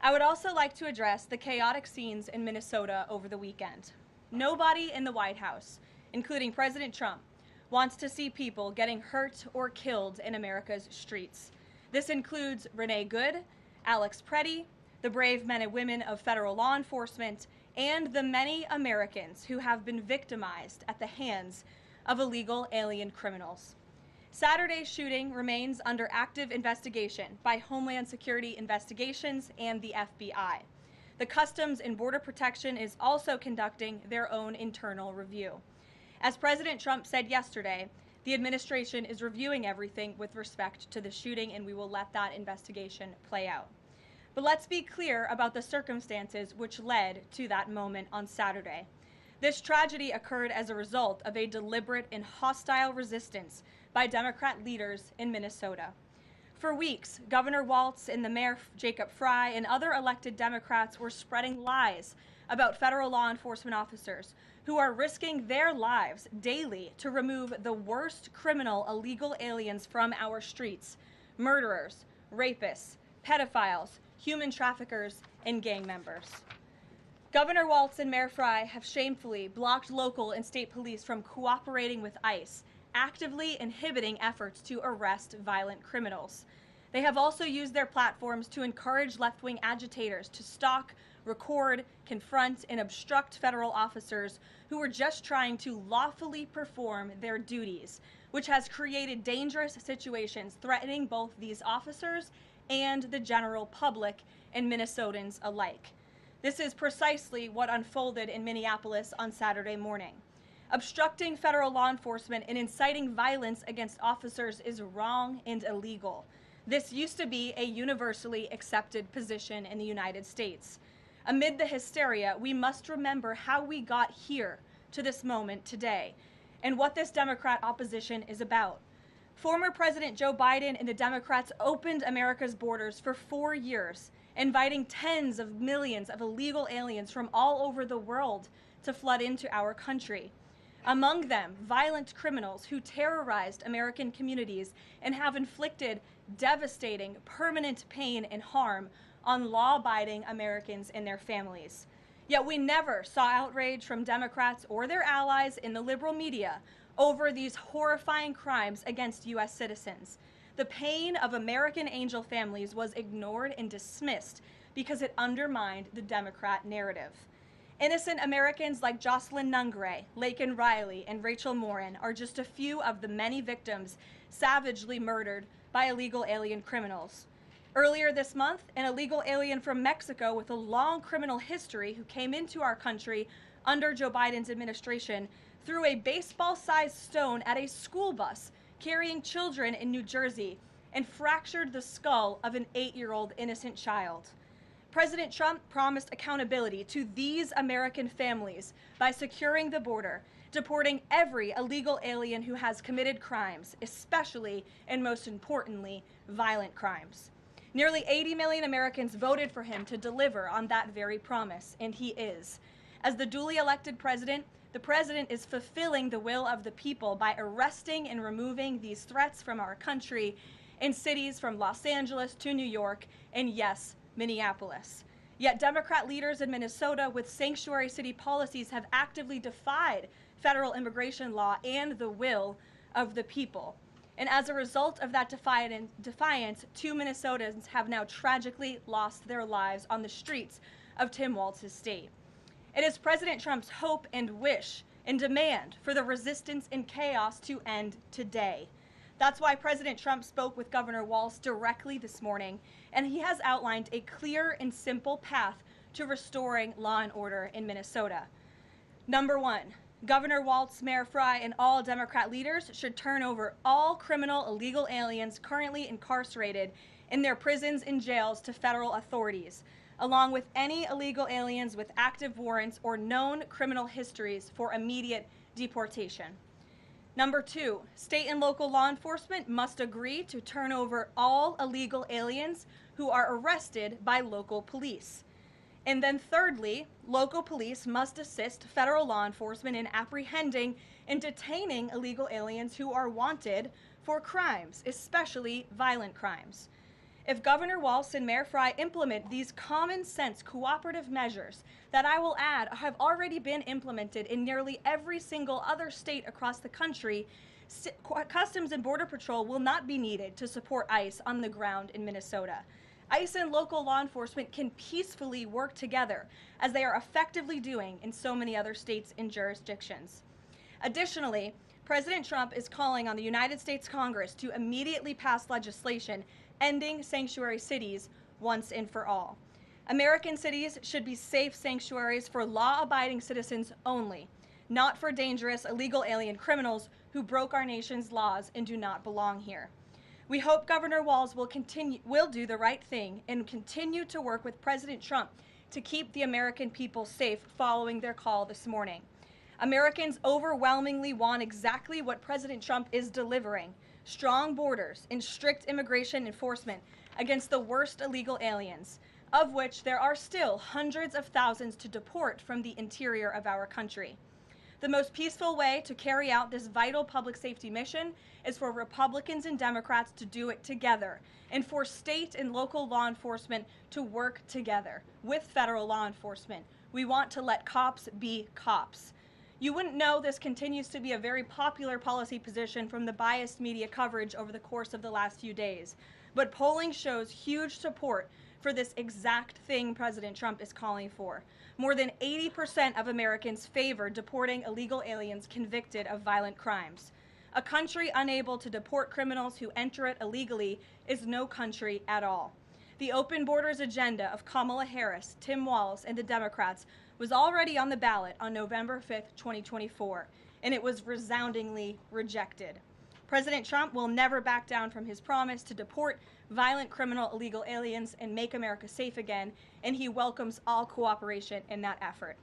I would also like to address the chaotic scenes in Minnesota over the weekend. Nobody in the White House, including President Trump, wants to see people getting hurt or killed in America's streets. This includes Renee Good, Alex Pretti, the brave men and women of federal law enforcement, and the many Americans who have been victimized at the hands of illegal alien criminals. Saturday's shooting remains under active investigation by Homeland Security Investigations and the FBI. The Customs and Border Protection is also conducting their own internal review. As President Trump said yesterday, the administration is reviewing everything with respect to the shooting, and we will let that investigation play out. But let's be clear about the circumstances which led to that moment on Saturday. This tragedy occurred as a result of a deliberate and hostile resistance by Democrat leaders in Minnesota. For weeks, Governor Walz and the Mayor Jacob Fry and other elected Democrats were spreading lies about federal law enforcement officers who are risking their lives daily to remove the worst criminal illegal aliens from our streets: murderers, rapists, pedophiles, human traffickers, and gang members. Governor Walz and Mayor Fry have shamefully blocked local and state police from cooperating with ICE, actively inhibiting efforts to arrest violent criminals. They have also used their platforms to encourage left-wing agitators to stalk, record, confront, and obstruct federal officers who are just trying to lawfully perform their duties, which has created dangerous situations threatening both these officers and the general public and Minnesotans alike. This is precisely what unfolded in Minneapolis on Saturday morning. Obstructing federal law enforcement and inciting violence against officers is wrong and illegal. This used to be a universally accepted position in the United States. Amid the hysteria, we must remember how we got here to this moment today and what this Democrat opposition is about. Former President Joe Biden and the Democrats opened America's borders for 4 years, inviting tens of millions of illegal aliens from all over the world to flood into our country. Among them, violent criminals who terrorized American communities and have inflicted devastating, permanent pain and harm on law-abiding Americans and their families. Yet we never saw outrage from Democrats or their allies in the liberal media over these horrifying crimes against U.S. citizens. The pain of American angel families was ignored and dismissed because it undermined the Democrat narrative. Innocent Americans like Jocelyn Nungray, Laken Riley, and Rachel Morin are just a few of the many victims savagely murdered by illegal alien criminals. Earlier this month, an illegal alien from Mexico with a long criminal history who came into our country under Joe Biden's administration threw a baseball-sized stone at a school bus carrying children in New Jersey and fractured the skull of an 8-year-old innocent child. President Trump promised accountability to these American families by securing the border, deporting every illegal alien who has committed crimes, especially and most importantly, violent crimes. Nearly 80 million Americans voted for him to deliver on that very promise, and he is. As the duly elected president, the president is fulfilling the will of the people by arresting and removing these threats from our country in cities from Los Angeles to New York and, yes, Minneapolis. Yet Democrat leaders in Minnesota with sanctuary city policies have actively defied federal immigration law and the will of the people. And as a result of that defiance, 2 Minnesotans have now tragically lost their lives on the streets of Tim Walz's state. It is President Trump's hope and wish and demand for the resistance and chaos to end today. That's why President Trump spoke with Governor Walz directly this morning, and he has outlined a clear and simple path to restoring law and order in Minnesota. Number 1, Governor Walz, Mayor Fry, and all Democrat leaders should turn over all criminal illegal aliens currently incarcerated in their prisons and jails to federal authorities, along with any illegal aliens with active warrants or known criminal histories for immediate deportation. Number 2, state and local law enforcement must agree to turn over all illegal aliens who are arrested by local police. And then thirdly, local police must assist federal law enforcement in apprehending and detaining illegal aliens who are wanted for crimes, especially violent crimes. If Governor Walz and Mayor Frey implement these common sense cooperative measures that, I will add, have already been implemented in nearly every single other state across the country, Customs and Border Patrol will not be needed to support ICE on the ground in Minnesota. ICE and local law enforcement can peacefully work together, as they are effectively doing in so many other states and jurisdictions. Additionally, President Trump is calling on the United States Congress to immediately pass legislation ending sanctuary cities once and for all. American cities should be safe sanctuaries for law-abiding citizens only, not for dangerous illegal alien criminals who broke our nation's laws and do not belong here. We hope Governor Walz will do the right thing and continue to work with President Trump to keep the American people safe following their call this morning. Americans overwhelmingly want exactly what President Trump is delivering: strong borders and strict immigration enforcement against the worst illegal aliens, of which there are still hundreds of thousands to deport from the interior of our country. The most peaceful way to carry out this vital public safety mission is for Republicans and Democrats to do it together, and for state and local law enforcement to work together with federal law enforcement. We want to let cops be cops. You wouldn't know this continues to be a very popular policy position from the biased media coverage over the course of the last few days, but polling shows huge support for this exact thing President Trump is calling for. More than 80% of Americans favor deporting illegal aliens convicted of violent crimes. A country unable to deport criminals who enter it illegally is no country at all. The open borders agenda of Kamala Harris, Tim Walz, and the Democrats was already on the ballot on November 5th, 2024, and it was resoundingly rejected. President Trump will never back down from his promise to deport violent criminal illegal aliens and make America safe again, and he welcomes all cooperation in that effort.